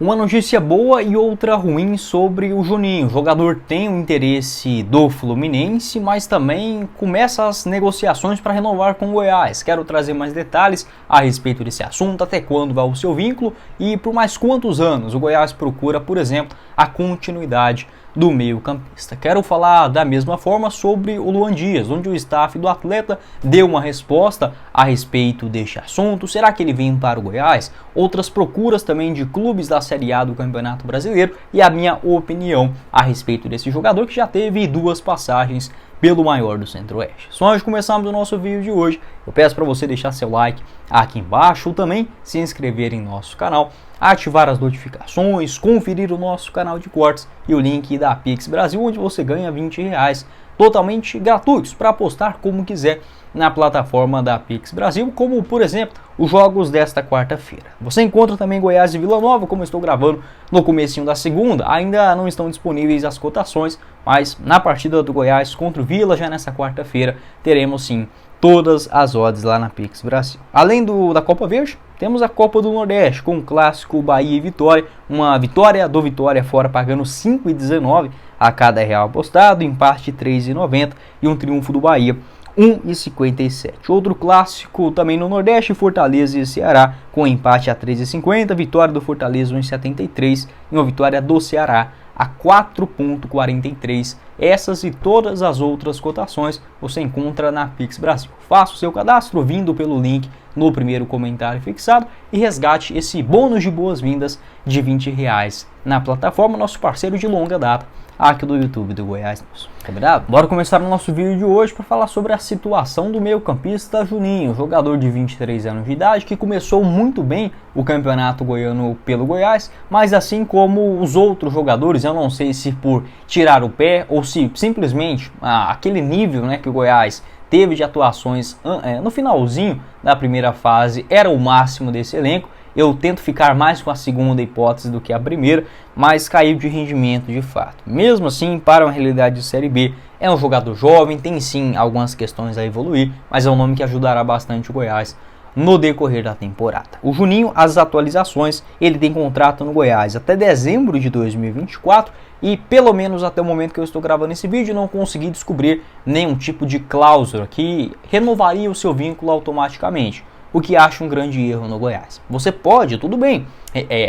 Uma notícia boa e outra ruim sobre o Juninho. O jogador tem o interesse do Fluminense, mas também começa as negociações para renovar com o Goiás. Quero trazer mais detalhes a respeito desse assunto, até quando vai o seu vínculo e por mais quantos anos o Goiás procura, por exemplo, a continuidade do meio-campista. Quero falar da mesma forma sobre o Luan Dias, onde o staff do atleta deu uma resposta a respeito deste assunto. Será que ele vem para o Goiás? Outras procuras também de clubes da Série A do Campeonato Brasileiro e a minha opinião a respeito desse jogador que já teve duas passagens pelo maior do Centro-Oeste. Só antes de começarmos o nosso vídeo de hoje, eu peço para você deixar seu like aqui embaixo, ou também se inscrever em nosso canal, ativar as notificações, conferir o nosso canal de cortes e o link da Pix Brasil, onde você ganha R$20 totalmente gratuitos para apostar como quiser na plataforma da Pix Brasil, como por exemplo os jogos desta quarta-feira. Você encontra também Goiás e Vila Nova, como eu estou gravando no comecinho da segunda. Ainda não estão disponíveis as cotações, mas na partida do Goiás contra o Vila, já nessa quarta-feira, teremos sim todas as odds lá na Pix Brasil. Além da Copa Verde, temos a Copa do Nordeste, com o clássico Bahia e Vitória. Uma vitória do Vitória fora pagando 5,19 a cada real apostado, empate 3,90 e um triunfo do Bahia 1,57. Outro clássico também no Nordeste, Fortaleza e Ceará, com empate a 3,50, vitória do Fortaleza 1,73 e uma vitória do Ceará a 4,43. Essas e todas as outras cotações você encontra na Pix Brasil. Faça o seu cadastro vindo pelo link no primeiro comentário fixado e resgate esse bônus de boas-vindas de R$20 na plataforma, nosso parceiro de longa data aqui do YouTube do Goiás News. Combinado? Bora começar o nosso vídeo de hoje para falar sobre a situação do meio-campista Juninho, jogador de 23 anos de idade que começou muito bem o campeonato goiano pelo Goiás, mas assim como os outros jogadores, eu não sei se por tirar o pé ou se simplesmente aquele nível, né, que o Goiás teve de atuações no finalzinho da primeira fase era o máximo desse elenco. Eu tento ficar mais com a segunda hipótese do que a primeira, mas caiu de rendimento de fato. Mesmo assim, para uma realidade de Série B, é um jogador jovem, tem sim algumas questões a evoluir, mas é um nome que ajudará bastante o Goiás no decorrer da temporada. O Juninho, as atualizações, ele tem contrato no Goiás até dezembro de 2024 e pelo menos até o momento que eu estou gravando esse vídeo não consegui descobrir nenhum tipo de cláusula que renovaria o seu vínculo automaticamente, o que acho um grande erro no Goiás. Você pode, tudo bem,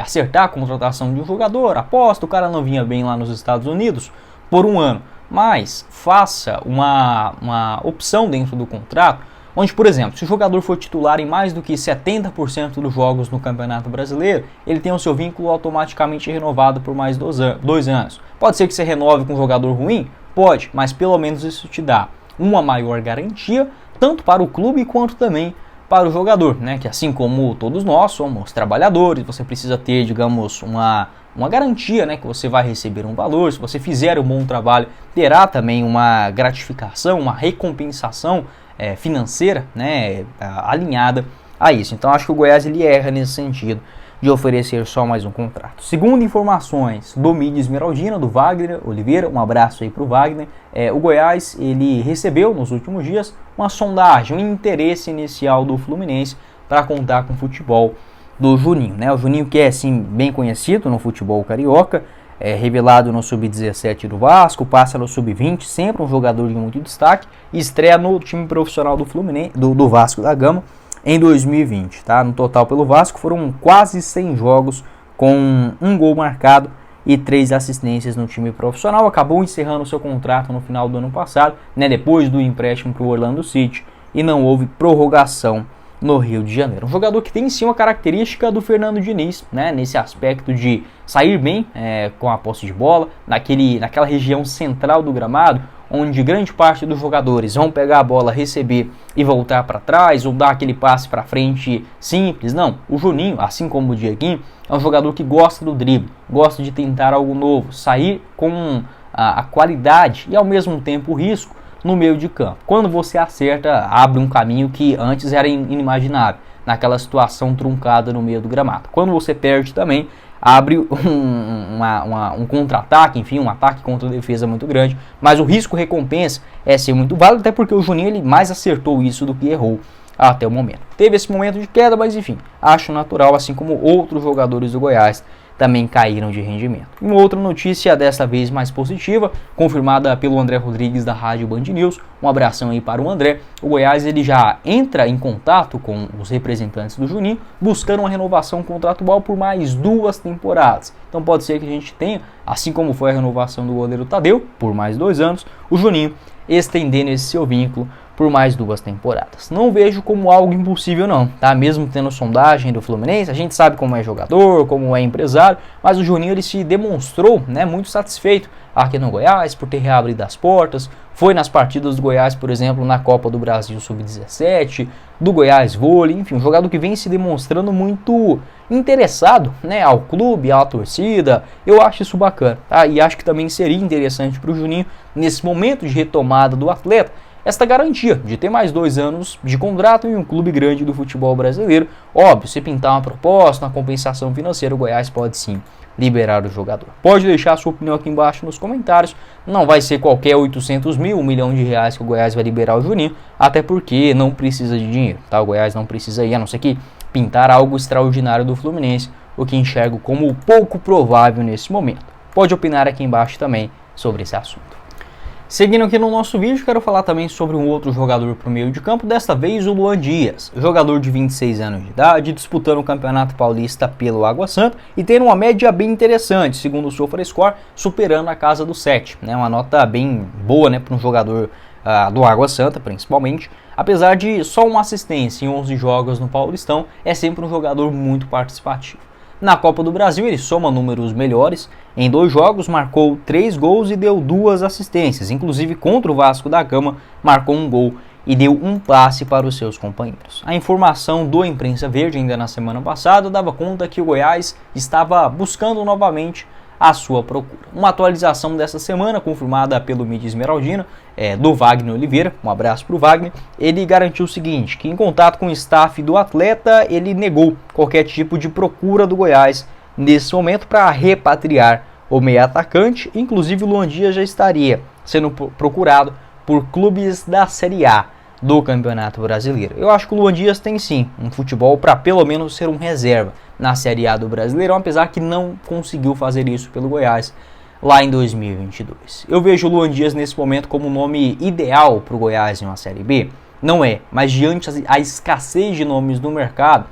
acertar a contratação de um jogador, aposta, o cara não vinha bem lá nos Estados Unidos por um ano, mas faça uma opção dentro do contrato, onde, por exemplo, se o jogador for titular em mais do que 70% dos jogos no Campeonato Brasileiro, ele tem o seu vínculo automaticamente renovado por mais 2 anos. Pode ser que você renove com um jogador ruim? Pode, mas pelo menos isso te dá uma maior garantia, tanto para o clube quanto também para o jogador, né? Que assim como todos nós somos trabalhadores, você precisa ter, digamos, uma garantia, né? Que você vai receber um valor, se você fizer um bom trabalho, terá também uma gratificação, uma recompensação financeira, né? Alinhada a isso. Então acho que o Goiás ele erra nesse sentido de oferecer só mais um contrato. Segundo informações do Mídia Esmeraldina, do Wagner Oliveira, um abraço aí para o Wagner, o Goiás ele recebeu nos últimos dias uma sondagem, um interesse inicial do Fluminense para contar com o futebol do Juninho, né? O Juninho que é assim bem conhecido no futebol carioca, revelado no Sub-17 do Vasco, passa no Sub-20, sempre um jogador de muito destaque, e estreia no time profissional do Fluminense, do Vasco da Gama, em 2020, tá? No total pelo Vasco foram quase 100 jogos com um gol marcado e 3 assistências no time profissional. Acabou encerrando seu contrato no final do ano passado, né? Depois do empréstimo para o Orlando City, e não houve prorrogação no Rio de Janeiro. Um jogador que tem sim uma característica do Fernando Diniz, né? Nesse aspecto de sair bem com a posse de bola, naquela região central do gramado, onde grande parte dos jogadores vão pegar a bola, receber e voltar para trás, ou dar aquele passe para frente simples. Não, o Juninho, assim como o Dieguinho, é um jogador que gosta do drible, gosta de tentar algo novo, sair com a qualidade e ao mesmo tempo o risco no meio de campo. Quando você acerta, abre um caminho que antes era inimaginável, naquela situação truncada no meio do gramado. Quando você perde também, abre um contra-ataque, enfim, um ataque contra a defesa muito grande, mas o risco-recompensa é ser muito válido, até porque o Juninho ele mais acertou isso do que errou até o momento. Teve esse momento de queda, mas enfim, acho natural, assim como outros jogadores do Goiás também caíram de rendimento. Uma outra notícia, dessa vez mais positiva, confirmada pelo André Rodrigues da Rádio Band News, um abração aí para o André. O Goiás ele já entra em contato com os representantes do Juninho, buscando uma renovação contratual por mais 2 temporadas. Então pode ser que a gente tenha, assim como foi a renovação do goleiro Tadeu, por mais 2 anos, o Juninho estendendo esse seu vínculo por mais 2 temporadas. Não vejo como algo impossível não, tá? Mesmo tendo sondagem do Fluminense, a gente sabe como é jogador, como é empresário, mas o Juninho ele se demonstrou, né, muito satisfeito aqui no Goiás por ter reabrido as portas. Foi nas partidas do Goiás, por exemplo, na Copa do Brasil Sub-17, do Goiás Vôlei, enfim, um jogador que vem se demonstrando muito interessado, né, ao clube, à torcida. Eu acho isso bacana, tá? E acho que também seria interessante para o Juninho, nesse momento de retomada do atleta, esta garantia de ter mais 2 anos de contrato em um clube grande do futebol brasileiro. Óbvio, se pintar uma proposta, uma compensação financeira, o Goiás pode sim liberar o jogador. Pode deixar a sua opinião aqui embaixo nos comentários. Não vai ser qualquer 800 mil, R$1 milhão que o Goiás vai liberar o Juninho, até porque não precisa de dinheiro, tá? O Goiás não precisa ir, a não ser que pintar algo extraordinário do Fluminense, o que enxergo como pouco provável nesse momento. Pode opinar aqui embaixo também sobre esse assunto. Seguindo aqui no nosso vídeo, quero falar também sobre um outro jogador para o meio de campo, desta vez o Luan Dias, jogador de 26 anos de idade, disputando o Campeonato Paulista pelo Água Santa e tendo uma média bem interessante, segundo o SofaScore, superando a casa do 7, né? Uma nota bem boa, né, para um jogador do Água Santa, principalmente. Apesar de só uma assistência em 11 jogos no Paulistão, é sempre um jogador muito participativo. Na Copa do Brasil ele soma números melhores, em 2 jogos marcou 3 gols e deu 2 assistências, inclusive contra o Vasco da Gama marcou 1 gol e deu 1 passe para os seus companheiros. A informação do Imprensa Verde ainda na semana passada dava conta que o Goiás estava buscando novamente a sua procura. Uma atualização dessa semana, confirmada pelo mídia esmeraldino, do Wagner Oliveira, um abraço para o Wagner, ele garantiu o seguinte, que em contato com o staff do atleta, ele negou qualquer tipo de procura do Goiás nesse momento para repatriar o meio atacante. Inclusive o Luan Dias já estaria sendo procurado por clubes da Série A do Campeonato Brasileiro. Eu acho que o Luan Dias tem sim um futebol para pelo menos ser um reserva na Série A do Brasileirão, apesar que não conseguiu fazer isso pelo Goiás lá em 2022. Eu vejo o Luan Dias nesse momento como o nome ideal para o Goiás em uma Série B. Não é, mas diante a escassez de nomes no mercado,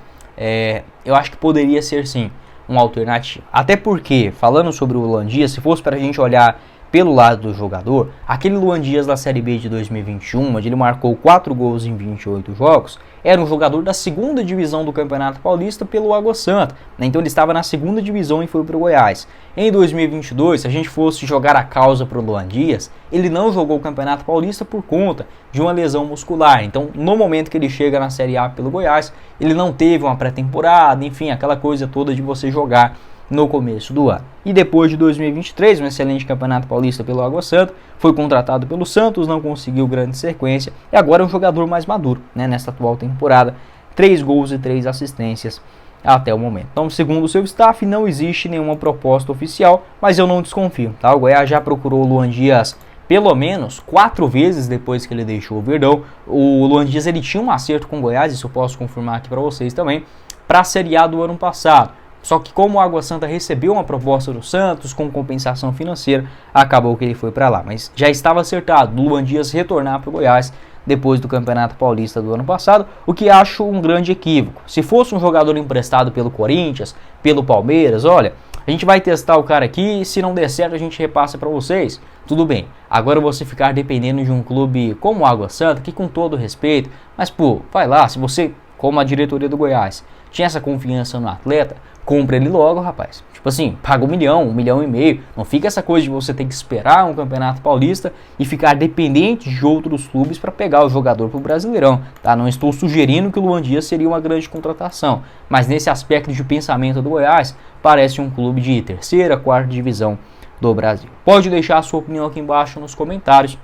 eu acho que poderia ser sim uma alternativa. Até porque, falando sobre o Luan Dias, se fosse para a gente olhar pelo lado do jogador, aquele Luan Dias da Série B de 2021, onde ele marcou 4 gols em 28 jogos, era um jogador da 2ª divisão do Campeonato Paulista pelo Água Santa, né? Então ele estava na 2ª divisão e foi para o Goiás. Em 2022, se a gente fosse jogar a causa para o Luan Dias, ele não jogou o Campeonato Paulista por conta de uma lesão muscular. Então, no momento que ele chega na Série A pelo Goiás, ele não teve uma pré-temporada, enfim, aquela coisa toda de você jogar no começo do ano. E depois de 2023, um excelente Campeonato Paulista pelo Água Santa, foi contratado pelo Santos, não conseguiu grande sequência, e agora é um jogador mais maduro, né, nesta atual temporada, 3 gols e 3 assistências até o momento. Então, segundo o seu staff, não existe nenhuma proposta oficial, mas eu não desconfio, tá? O Goiás já procurou o Luan Dias pelo menos 4 vezes depois que ele deixou o Verdão. O Luan Dias ele tinha um acerto com o Goiás, isso eu posso confirmar aqui para vocês também, para a Série A do ano passado. Só que como o Água Santa recebeu uma proposta do Santos com compensação financeira, acabou que ele foi para lá. Mas já estava acertado o Luan Dias retornar para o Goiás depois do Campeonato Paulista do ano passado, o que acho um grande equívoco. Se fosse um jogador emprestado pelo Corinthians, pelo Palmeiras, olha, a gente vai testar o cara aqui, se não der certo a gente repassa para vocês, tudo bem. Agora você ficar dependendo de um clube como o Água Santa, que com todo respeito, mas pô, vai lá, se você, como a diretoria do Goiás, tinha essa confiança no atleta, compra ele logo, rapaz. Tipo assim, paga 1 milhão, 1,5 milhão. Não fica essa coisa de você ter que esperar um Campeonato Paulista e ficar dependente de outros clubes para pegar o jogador pro Brasileirão, tá? Não estou sugerindo que o Luan Dias seria uma grande contratação, mas nesse aspecto de pensamento do Goiás, parece um clube de 3ª, 4ª divisão do Brasil. Pode deixar a sua opinião aqui embaixo nos comentários.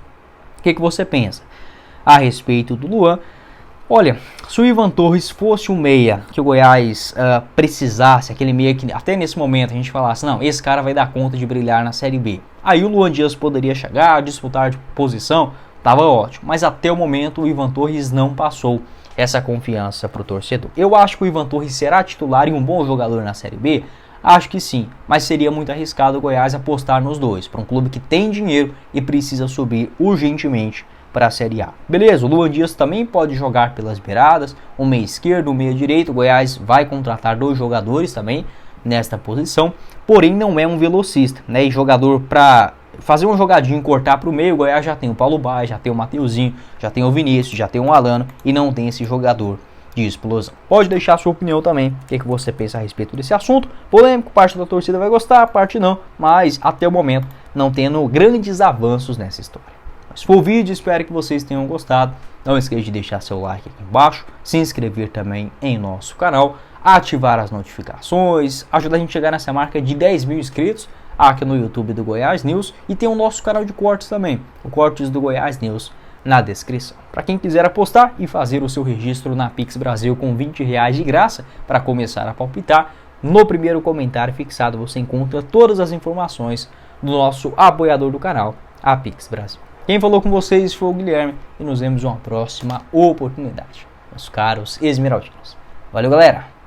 O que você pensa a respeito do Luan? Olha, se o Ivan Torres fosse um meia que o Goiás precisasse, aquele meia que até nesse momento a gente falasse, não, esse cara vai dar conta de brilhar na Série B. Aí o Luan Dias poderia chegar, disputar de posição, tava ótimo. Mas até o momento o Ivan Torres não passou essa confiança para o torcedor. Eu acho que o Ivan Torres será titular e um bom jogador na Série B Acho que sim, mas seria muito arriscado o Goiás apostar nos dois, para um clube que tem dinheiro e precisa subir urgentemente para a Série A. Beleza, o Luan Dias também pode jogar pelas beiradas, um meia esquerdo, um meia direito. O Goiás vai contratar 2 jogadores também nesta posição, porém não é um velocista, né? E jogador para fazer um jogadinho e cortar para o meio, o Goiás já tem o Paulo Baia, já tem o Mateuzinho, já tem o Vinícius, já tem o Alano e não tem esse jogador de explosão. Pode deixar a sua opinião também, o que você pensa a respeito desse assunto. Polêmico, parte da torcida vai gostar, parte não, mas até o momento não tendo grandes avanços nessa história. Mas foi o vídeo, espero que vocês tenham gostado. Não esqueça de deixar seu like aqui embaixo, se inscrever também em nosso canal, ativar as notificações, ajudar a gente a chegar nessa marca de 10 mil inscritos aqui no YouTube do Goiás News, e tem o nosso canal de cortes também, o Cortes do Goiás News, na descrição. Para quem quiser apostar e fazer o seu registro na Pix Brasil com R$20 de graça para começar a palpitar, no primeiro comentário fixado você encontra todas as informações do nosso apoiador do canal, a Pix Brasil. Quem falou com vocês foi o Guilherme e nos vemos em uma próxima oportunidade, meus caros esmeraldinos. Valeu, galera!